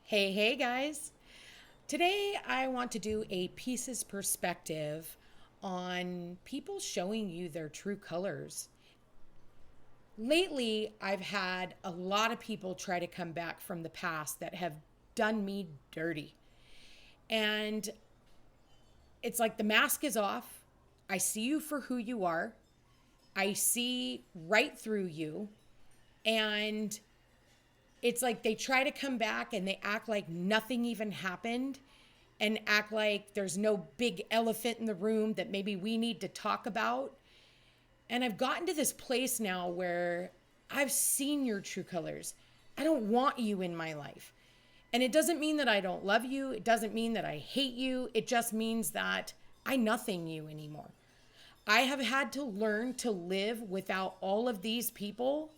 Hey guys. Today I want to do a pieces perspective on people showing you their true colors. Lately, I've had a lot of people try to come back from the past that have done me dirty. And it's like the mask is off. I see you for who you are. I see right through you. And it's like they try to come back and they act like nothing even happened and act like there's no big elephant in the room that maybe we need to talk about. And I've gotten to this place now where I've seen your true colors. I don't want you in my life. And it doesn't mean that I don't love you. It doesn't mean that I hate you. It just means that I nothing you anymore. I have had to learn to live without all of these people.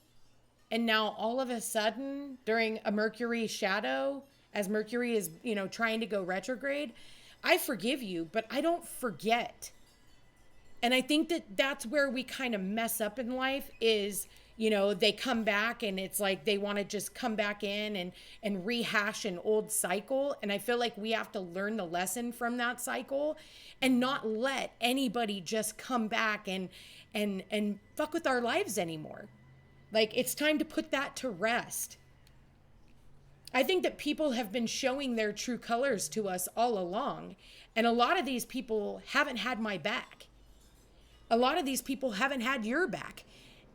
And now all of a sudden, during a Mercury shadow, as Mercury is, trying to go retrograde, I forgive you, but I don't forget. And I think that that's where we kind of mess up in life is, they come back and it's like they want to just come back in and rehash an old cycle. And I feel like we have to learn the lesson from that cycle and not let anybody just come back and fuck with our lives anymore. Like, it's time to put that to rest. I think that people have been showing their true colors to us all along. And a lot of these people haven't had my back. A lot of these people haven't had your back.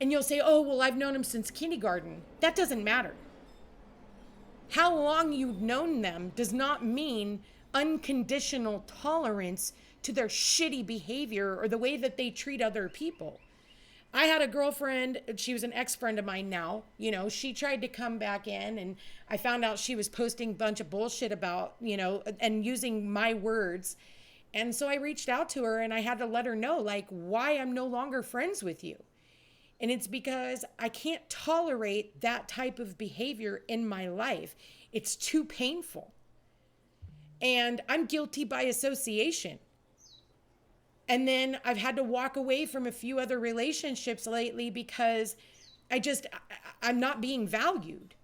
And you'll say, oh, well, I've known them since kindergarten. That doesn't matter. How long you've known them does not mean unconditional tolerance to their shitty behavior or the way that they treat other people. I had a girlfriend, she was an ex-friend of mine now, she tried to come back in and I found out she was posting a bunch of bullshit about, and using my words. And so I reached out to her and I had to let her know, like, why I'm no longer friends with you. And it's because I can't tolerate that type of behavior in my life. It's too painful. And I'm guilty by association. And then I've had to walk away from a few other relationships lately because I'm not being valued.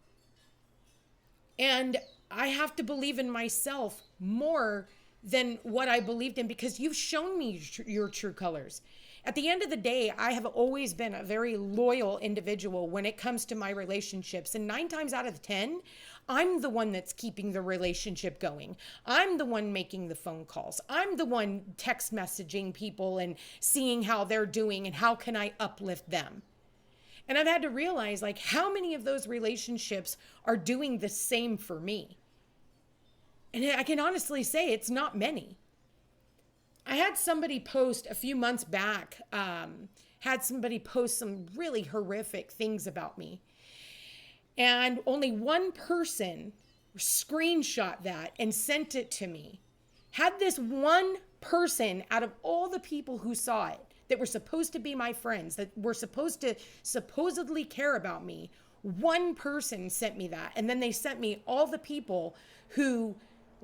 And I have to believe in myself more than what I believed in because you've shown me your true colors. At the end of the day, I have always been a very loyal individual when it comes to my relationships. And 9 times out of 10, I'm the one that's keeping the relationship going. I'm the one making the phone calls. I'm the one text messaging people and seeing how they're doing and how can I uplift them. And I've had to realize, like, how many of those relationships are doing the same for me? And I can honestly say it's not many. I had somebody post a few months back, some really horrific things about me. And only one person screenshot that and sent it to me. Had this one person out of all the people who saw it, that were supposed to be my friends, that were supposed to supposedly care about me, one person sent me that. And then they sent me all the people who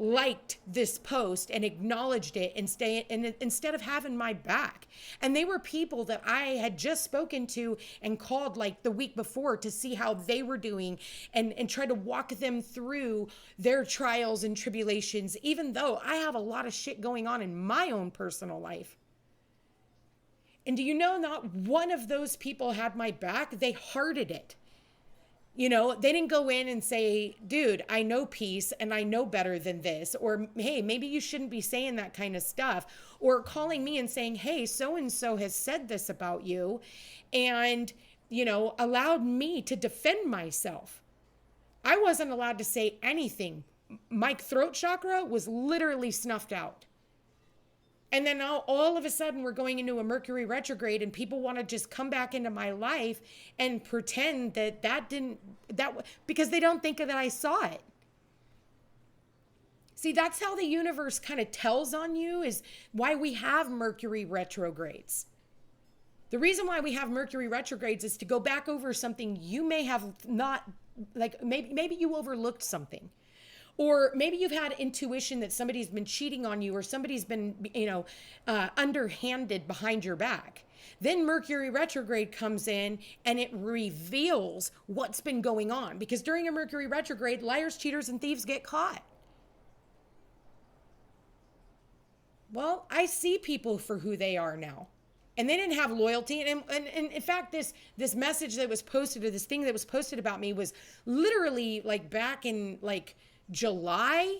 liked this post and acknowledged it instead of having my back. And they were people that I had just spoken to and called like the week before to see how they were doing and try to walk them through their trials and tribulations, even though I have a lot of shit going on in my own personal life. And do you know, not one of those people had my back? They hearted it. They didn't go in and say, dude, I know peace and I know better than this. Or, hey, maybe you shouldn't be saying that kind of stuff. Or calling me and saying, hey, so-and-so has said this about you. And, allowed me to defend myself. I wasn't allowed to say anything. My throat chakra was literally snuffed out. And then now all of a sudden we're going into a Mercury retrograde and people want to just come back into my life and pretend because they don't think that I saw it. See, that's how the universe kind of tells on you, is why we have Mercury retrogrades. The reason why we have Mercury retrogrades is to go back over something you may have not, like maybe you overlooked something. Or maybe you've had intuition that somebody's been cheating on you or somebody's been, underhanded behind your back. Then Mercury retrograde comes in and it reveals what's been going on. Because during a Mercury retrograde, liars, cheaters, and thieves get caught. Well, I see people for who they are now. And they didn't have loyalty. And in fact, this message that was posted, or this thing that was posted about me, was literally like back in like July.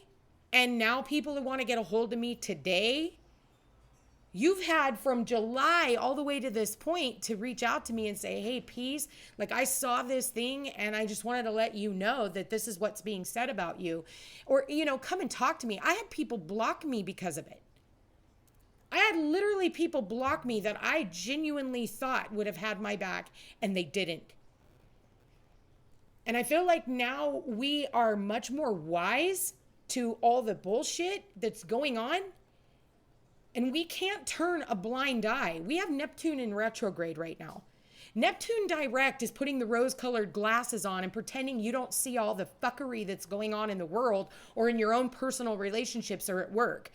And now people who want to get a hold of me today, you've had from July all the way to this point to reach out to me and say, hey, Peace, like I saw this thing and I just wanted to let you know that this is what's being said about you. Or, come and talk to me. I had people block me because of it. I had literally people block me that I genuinely thought would have had my back, and they didn't. And I feel like now we are much more wise to all the bullshit that's going on. And we can't turn a blind eye. We have Neptune in retrograde right now. Neptune direct is putting the rose-colored glasses on and pretending you don't see all the fuckery that's going on in the world or in your own personal relationships or at work.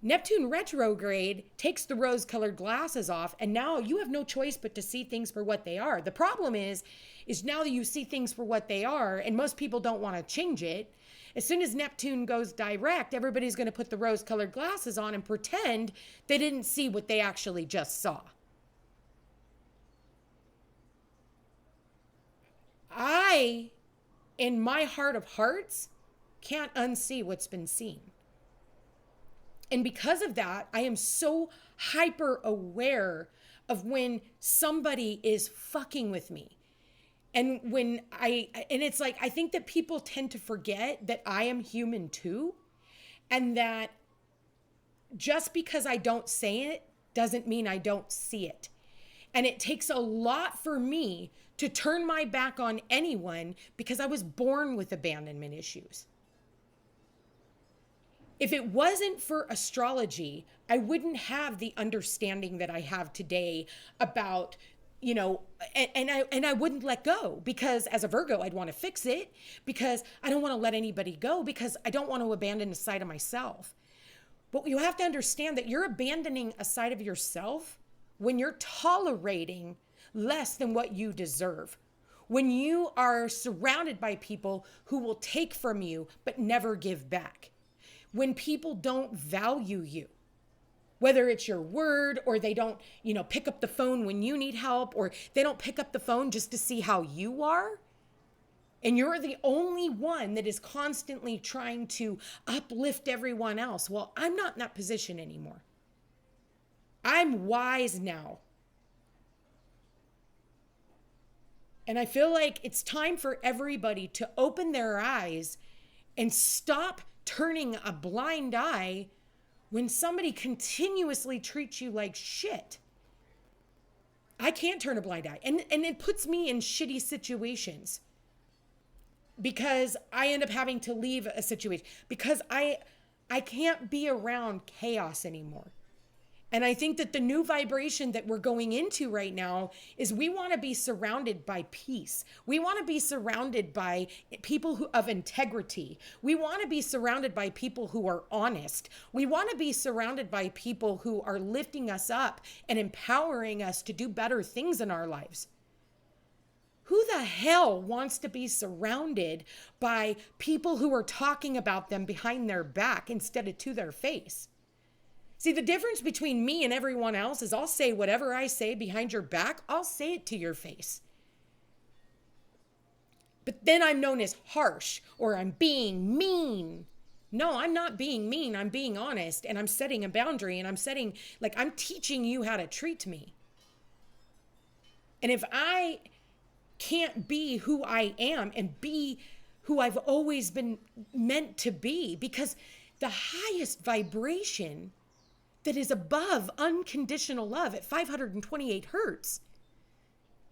Neptune retrograde takes the rose-colored glasses off, and now you have no choice but to see things for what they are. The problem is now that you see things for what they are, and most people don't want to change it, as soon as Neptune goes direct, everybody's going to put the rose-colored glasses on and pretend they didn't see what they actually just saw. I, in my heart of hearts, can't unsee what's been seen. And because of that, I am so hyper aware of when somebody is fucking with me. And it's like, I think that people tend to forget that I am human too. And that just because I don't say it doesn't mean I don't see it. And it takes a lot for me to turn my back on anyone because I was born with abandonment issues. If it wasn't for astrology, I wouldn't have the understanding that I have today about, and I wouldn't let go, because as a Virgo, I'd want to fix it, because I don't want to let anybody go, because I don't want to abandon a side of myself. But you have to understand that you're abandoning a side of yourself when you're tolerating less than what you deserve. When you are surrounded by people who will take from you but never give back. When people don't value you, whether it's your word, or they don't, pick up the phone when you need help, or they don't pick up the phone just to see how you are. And you're the only one that is constantly trying to uplift everyone else. Well, I'm not in that position anymore. I'm wise now. And I feel like it's time for everybody to open their eyes and stop turning a blind eye when somebody continuously treats you like shit. I can't turn a blind eye. And it puts me in shitty situations because I end up having to leave a situation because I can't be around chaos anymore. And I think that the new vibration that we're going into right now is we want to be surrounded by peace. We want to be surrounded by people of integrity. We want to be surrounded by people who are honest. We want to be surrounded by people who are lifting us up and empowering us to do better things in our lives. Who the hell wants to be surrounded by people who are talking about them behind their back instead of to their face? See, the difference between me and everyone else is I'll say whatever I say behind your back, I'll say it to your face. But then I'm known as harsh, or I'm being mean. No, I'm not being mean. I'm being honest, and I'm setting a boundary, and I'm teaching you how to treat me. And if I can't be who I am and be who I've always been meant to be, because the highest vibration that is above unconditional love at 528 hertz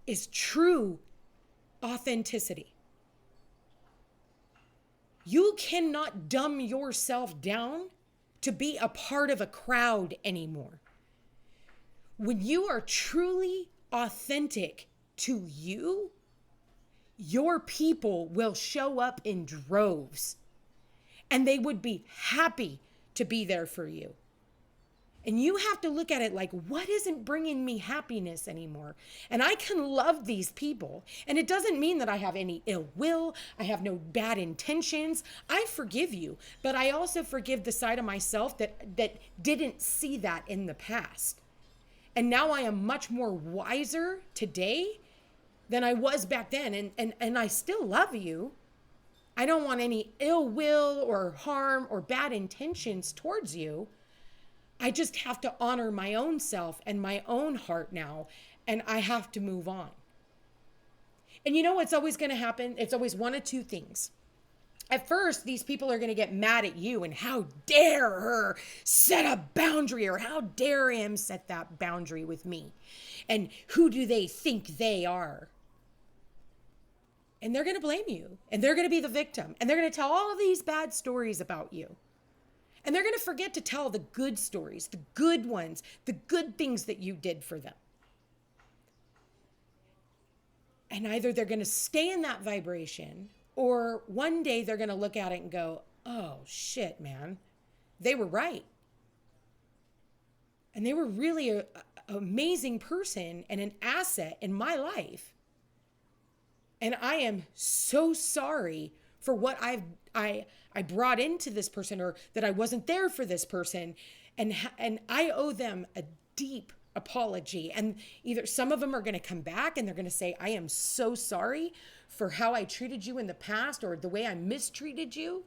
is true authenticity. You cannot dumb yourself down to be a part of a crowd anymore. When you are truly authentic to you, your people will show up in droves, and they would be happy to be there for you. And you have to look at it like, what isn't bringing me happiness anymore? And I can love these people. And it doesn't mean that I have any ill will. I have no bad intentions. I forgive you. But I also forgive the side of myself that didn't see that in the past. And now I am much more wiser today than I was back then. And I still love you. I don't want any ill will or harm or bad intentions towards you. I just have to honor my own self and my own heart now, and I have to move on. And you know what's always going to happen? It's always one of two things. At first, these people are going to get mad at you and how dare her set a boundary, or how dare him set that boundary with me? And who do they think they are? And they're going to blame you, and they're going to be the victim, and they're going to tell all of these bad stories about you. And they're going to forget to tell the good stories, the good ones, the good things that you did for them. And either they're going to stay in that vibration, or one day they're going to look at it and go, oh shit, man, they were right. And they were really an amazing person and an asset in my life. And I am so sorry for what I brought into this person, or that I wasn't there for this person. And I owe them a deep apology. And either some of them are going to come back and they're going to say, I am so sorry for how I treated you in the past, or the way I mistreated you.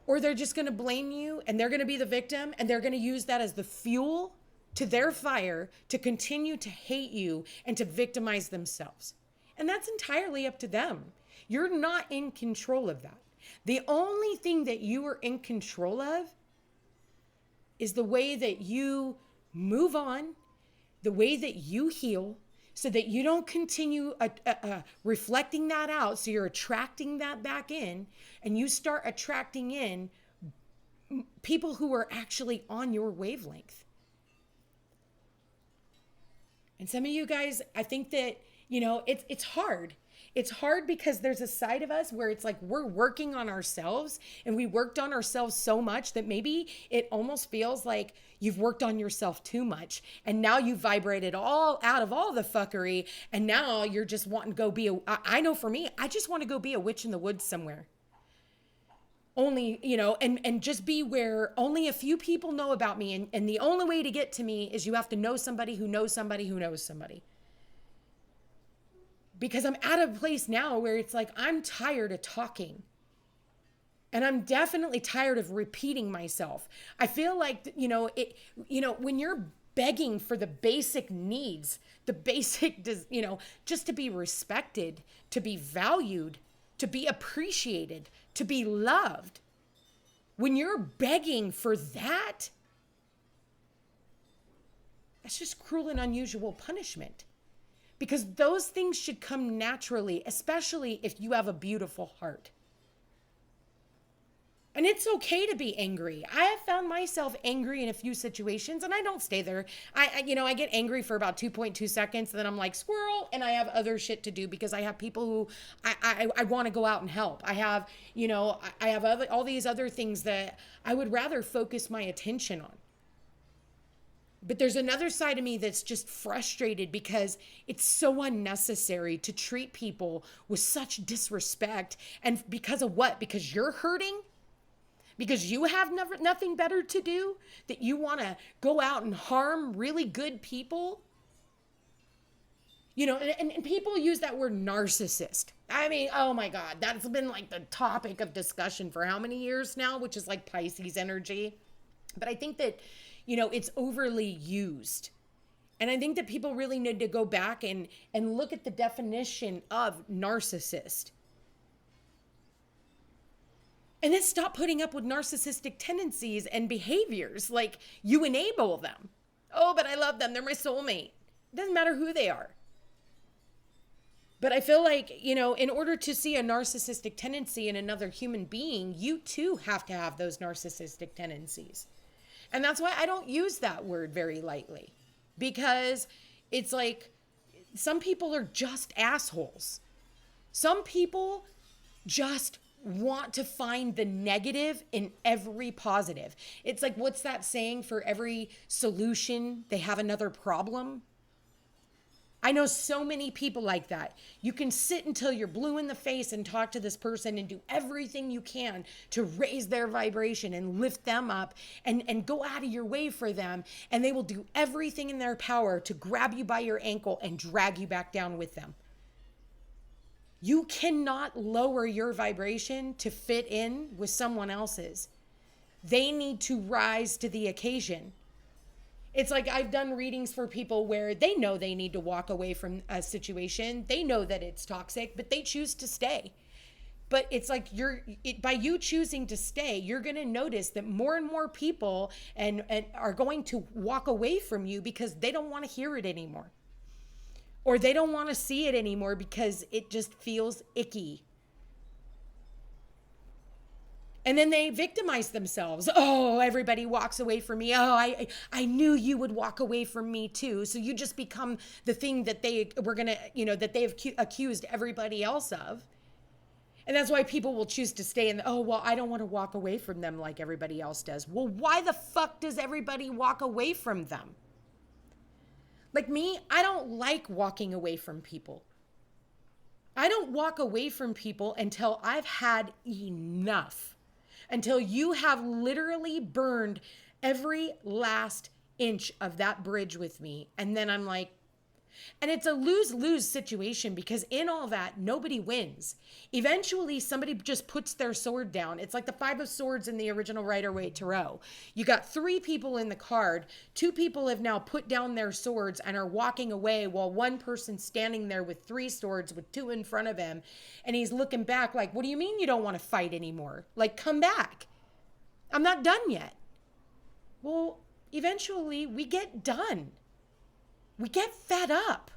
Or they're just going to blame you, and they're going to be the victim, and they're going to use that as the fuel to their fire to continue to hate you and to victimize themselves. And that's entirely up to them. You're not in control of that. The only thing that you are in control of is the way that you move on, the way that you heal, so that you don't continue reflecting that out. So you're attracting that back in, and you start attracting in people who are actually on your wavelength. And some of you guys, I think that, it's hard. It's hard because there's a side of us where it's like we're working on ourselves, and we worked on ourselves so much that maybe it almost feels like you've worked on yourself too much, and now you vibrated all out of all the fuckery, and now you're just wanting to go be I know for me, I just want to go be a witch in the woods somewhere. Only, and just be where only a few people know about me. And the only way to get to me is you have to know somebody who knows somebody who knows somebody. Because I'm at a place now where it's like, I'm tired of talking. And I'm definitely tired of repeating myself. I feel like, when you're begging for the basic needs, the basic, just to be respected, to be valued, to be appreciated, to be loved. When you're begging for that, that's just cruel and unusual punishment. Because those things should come naturally, especially if you have a beautiful heart. And it's okay to be angry. I have found myself angry in a few situations, and I don't stay there. I get angry for about 2.2 seconds, and then I'm like, squirrel, and I have other shit to do because I have people who I want to go out and help. I have, I have all these other things that I would rather focus my attention on. But there's another side of me that's just frustrated because it's so unnecessary to treat people with such disrespect. And because of what? Because you're hurting? Because you have nothing better to do, that you want to go out and harm really good people? And people use that word narcissist. I mean, oh my God, that's been like the topic of discussion for how many years now, which is like Pisces energy. But I think that, it's overly used. And I think that people really need to go back and look at the definition of narcissist. And then stop putting up with narcissistic tendencies and behaviors. Like, you enable them. Oh, but I love them. They're my soulmate. It doesn't matter who they are. But I feel like, in order to see a narcissistic tendency in another human being, you too have to have those narcissistic tendencies. And that's why I don't use that word very lightly. Because it's like, some people are just assholes. Some people just want to find the negative in every positive. It's like, what's that saying? For every solution, they have another problem. I know so many people like that. You can sit until you're blue in the face and talk to this person and do everything you can to raise their vibration and lift them up and go out of your way for them. And they will do everything in their power to grab you by your ankle and drag you back down with them. You cannot lower your vibration to fit in with someone else's. They need to rise to the occasion. It's like I've done readings for people where they know they need to walk away from a situation. They know that it's toxic, but they choose to stay. But it's like by you choosing to stay, you're going to notice that more and more people and are going to walk away from you because they don't want to hear it anymore. Or they don't want to see it anymore because it just feels icky. And then they victimize themselves. Oh, everybody walks away from me. Oh, I knew you would walk away from me too. So you just become the thing that they were going to, that they've accused everybody else of. And that's why people will choose to stay in oh, well, I don't want to walk away from them like everybody else does. Well, why the fuck does everybody walk away from them? Like me, I don't like walking away from people. I don't walk away from people until I've had enough. Until you have literally burned every last inch of that bridge with me. And then I'm like, and it's a lose-lose situation because in all that, nobody wins. Eventually, somebody just puts their sword down. It's like the Five of Swords in the original Rider-Waite Tarot. You got 3 people in the card. 2 people have now put down their swords and are walking away while one person's standing there with 3 swords with 2 in front of him. And he's looking back like, what do you mean you don't want to fight anymore? Like, come back. I'm not done yet. Well, eventually we get done. We get fed up.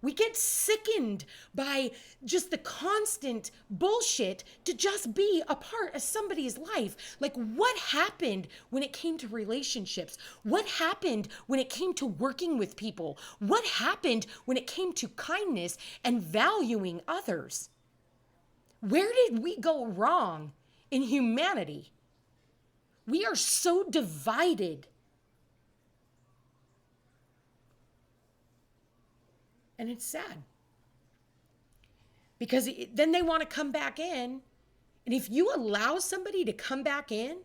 We get sickened by just the constant bullshit to just be a part of somebody's life. Like, what happened when it came to relationships? What happened when it came to working with people? What happened when it came to kindness and valuing others? Where did we go wrong in humanity? We are so divided. And it's sad. Because then they want to come back in. And if you allow somebody to come back in,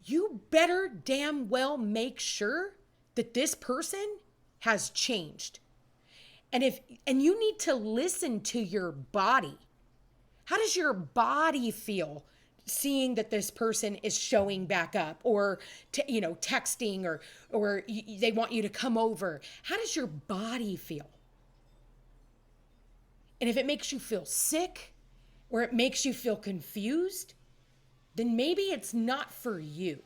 you better damn well make sure that this person has changed. And you need to listen to your body. How does your body feel seeing that this person is showing back up or texting or they want you to come over? How does your body feel? And if it makes you feel sick or it makes you feel confused, then maybe it's not for you.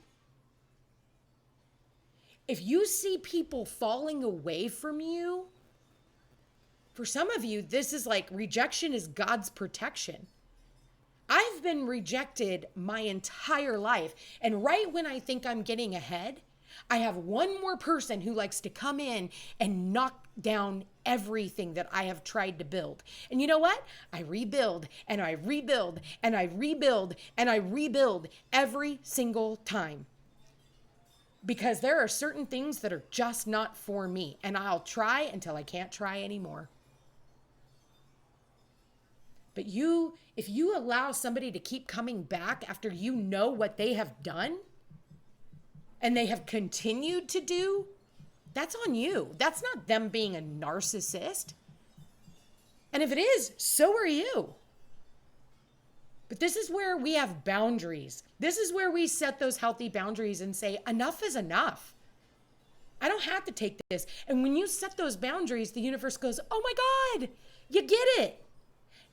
If you see people falling away from you, for some of you, this is like rejection is God's protection. I've been rejected my entire life. And right when I think I'm getting ahead, I have one more person who likes to come in and knock down everything that I have tried to build. And you know what? I rebuild and I rebuild and I rebuild and I rebuild every single time. Because there are certain things that are just not for me. And I'll try until I can't try anymore. But if you allow somebody to keep coming back after you know what they have done and they have continued to do, that's on you. That's not them being a narcissist. And if it is, so are you. But this is where we have boundaries. This is where we set those healthy boundaries and say, enough is enough. I don't have to take this. And when you set those boundaries, the universe goes, oh my God, you get it.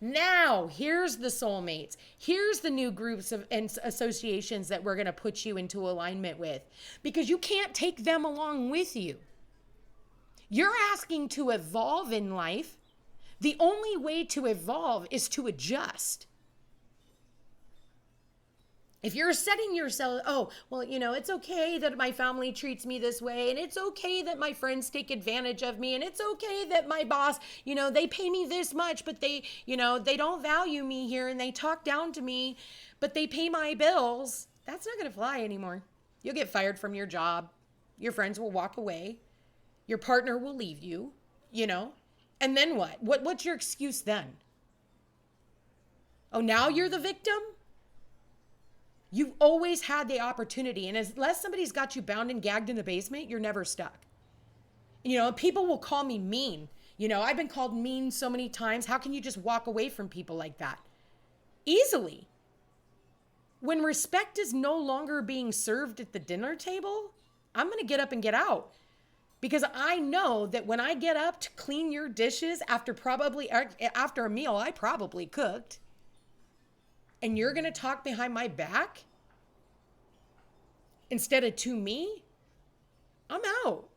Now, here's the soulmates. Here's the new groups and associations that we're going to put you into alignment with, because you can't take them along with you. You're asking to evolve in life. The only way to evolve is to adjust. If you're setting yourself, oh, well, it's okay that my family treats me this way, and it's okay that my friends take advantage of me, and it's okay that my boss, they pay me this much, but they don't value me here, and they talk down to me, but they pay my bills. That's not going to fly anymore. You'll get fired from your job. Your friends will walk away. Your partner will leave you, and then what? What's your excuse then? Oh, now you're the victim? You've always had the opportunity. And unless somebody's got you bound and gagged in the basement, you're never stuck. People will call me mean. I've been called mean so many times. How can you just walk away from people like that? Easily. When respect is no longer being served at the dinner table, I'm going to get up and get out. Because I know that when I get up to clean your dishes after a meal I probably cooked, and you're going to talk behind my back instead of to me, I'm out.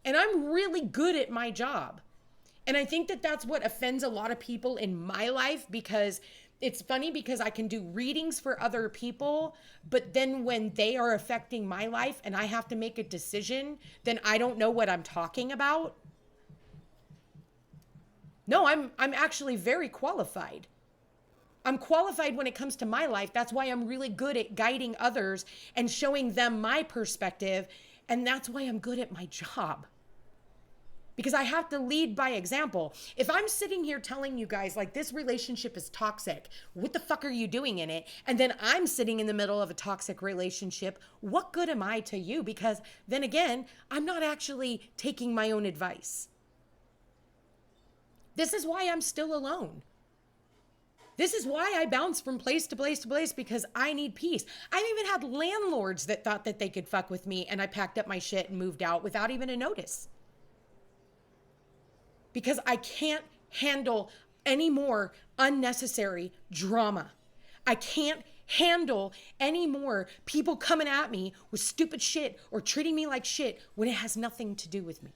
And I'm really good at my job. And I think that that's what offends a lot of people in my life, because it's funny because I can do readings for other people, but then when they are affecting my life and I have to make a decision, then I don't know what I'm talking about. No, I'm actually very qualified. I'm qualified when it comes to my life. That's why I'm really good at guiding others and showing them my perspective. And that's why I'm good at my job. Because I have to lead by example. If I'm sitting here telling you guys, like, this relationship is toxic, what the fuck are you doing in it? And then I'm sitting in the middle of a toxic relationship, what good am I to you? Because then again, I'm not actually taking my own advice. This is why I'm still alone. This is why I bounce from place to place to place, because I need peace. I've even had landlords that thought that they could fuck with me, and I packed up my shit and moved out without even a notice. Because I can't handle any more unnecessary drama. I can't handle any more people coming at me with stupid shit or treating me like shit when it has nothing to do with me.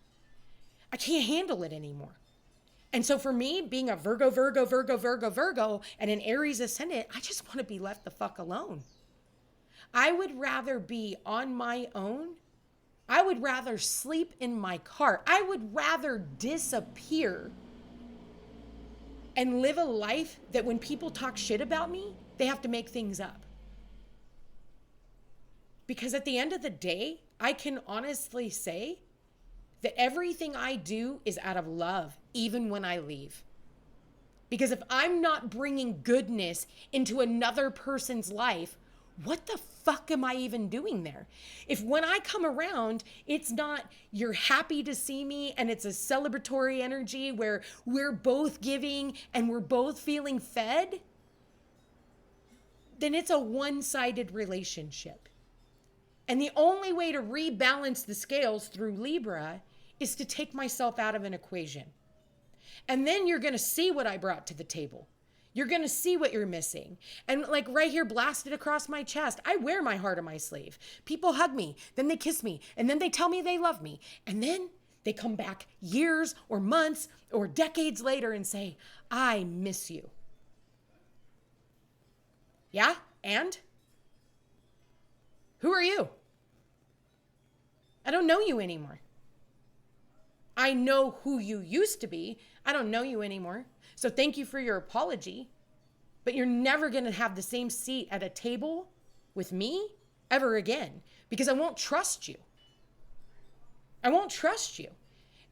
I can't handle it anymore. And so for me, being a Virgo, and an Aries ascendant, I just want to be left the fuck alone. I would rather be on my own. I would rather sleep in my car. I would rather disappear and live a life that when people talk shit about me, they have to make things up. Because at the end of the day, I can honestly say that everything I do is out of love, even when I leave. Because if I'm not bringing goodness into another person's life, what the fuck am I even doing there? If when I come around, it's not, you're happy to see me and it's a celebratory energy where we're both giving and we're both feeling fed, then it's a one-sided relationship. And the only way to rebalance the scales through Libra is to take myself out of an equation. And then you're going to see what I brought to the table. You're going to see what you're missing. And like right here, blasted across my chest, I wear my heart on my sleeve. People hug me, then they kiss me, and then they tell me they love me. And then they come back years or months or decades later and say, I miss you. Yeah? And? Who are you? I don't know you anymore. I know who you used to be. I don't know you anymore. So thank you for your apology. But you're never going to have the same seat at a table with me ever again, because I won't trust you. I won't trust you.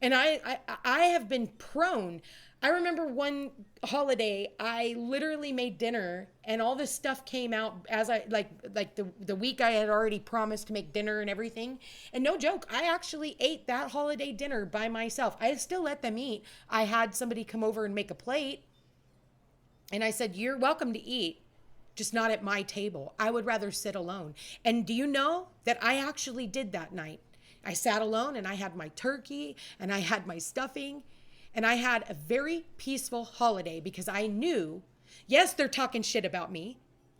And I have been prone. I remember one holiday, I literally made dinner and all this stuff came out as I, like the week I had already promised to make dinner and everything. And no joke, I actually ate that holiday dinner by myself. I still let them eat. I had somebody come over and make a plate. And I said, you're welcome to eat, just not at my table. I would rather sit alone. And do you know that I actually did that night? I sat alone and I had my turkey and I had my stuffing. And I had a very peaceful holiday because I knew, yes, they're talking shit about me,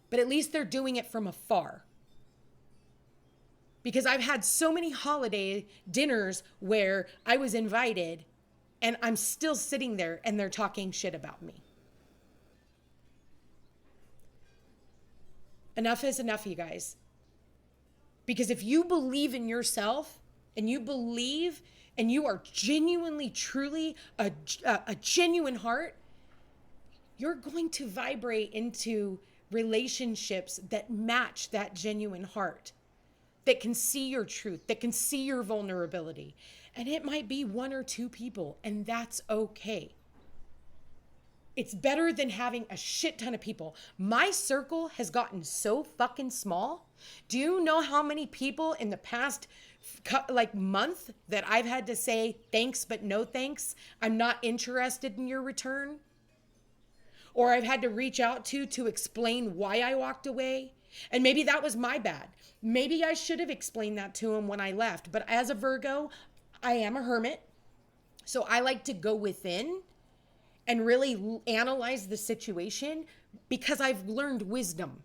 but at least they're doing it from afar. Because I've had so many holiday dinners where I was invited and I'm still sitting there and they're talking shit about me. Enough is enough, you guys. Because if you believe in yourself and you believe and you are genuinely, truly a genuine heart, you're going to vibrate into relationships that match that genuine heart, that can see your truth, that can see your vulnerability. And it might be one or two people, and that's okay. It's better than having a shit ton of people. My circle has gotten so fucking small. Do you know how many people in the past month that I've had to say thanks but no thanks? I'm not interested in your return. Or I've had to reach out to explain why I walked away. And maybe that was my bad. Maybe I should have explained that to him when I left. But as a Virgo, I am a hermit. So I like to go within and really analyze the situation because I've learned wisdom.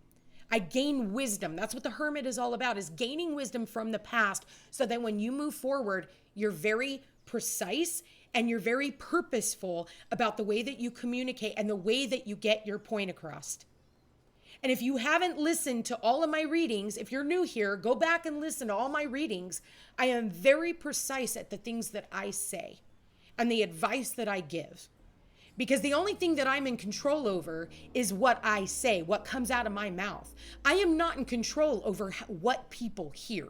I gain wisdom. That's what the hermit is all about, is gaining wisdom from the past so that when you move forward, you're very precise and you're very purposeful about the way that you communicate and the way that you get your point across. And if you haven't listened to all of my readings, if you're new here, go back and listen to all my readings. I am very precise at the things that I say and the advice that I give. Because the only thing that I'm in control over is what I say, what comes out of my mouth. I am not in control over what people hear.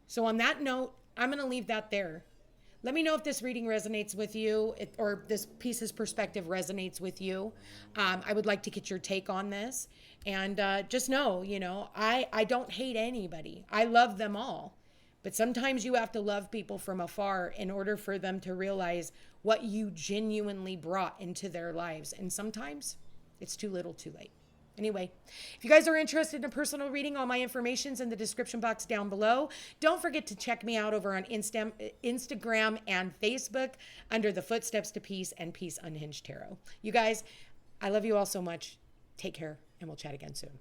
So on that note, I'm going to leave that there. Let me know if this reading resonates with you or this piece's perspective resonates with you. I would like to get your take on this. And just know, I don't hate anybody. I love them all. But sometimes you have to love people from afar in order for them to realize what you genuinely brought into their lives. And sometimes it's too little too late. Anyway, if you guys are interested in a personal reading, all my information's in the description box down below. Don't forget to check me out over on Instagram and Facebook under the Footsteps to Peace and Peace Unhinged Tarot. You guys, I love you all so much. Take care, and we'll chat again soon.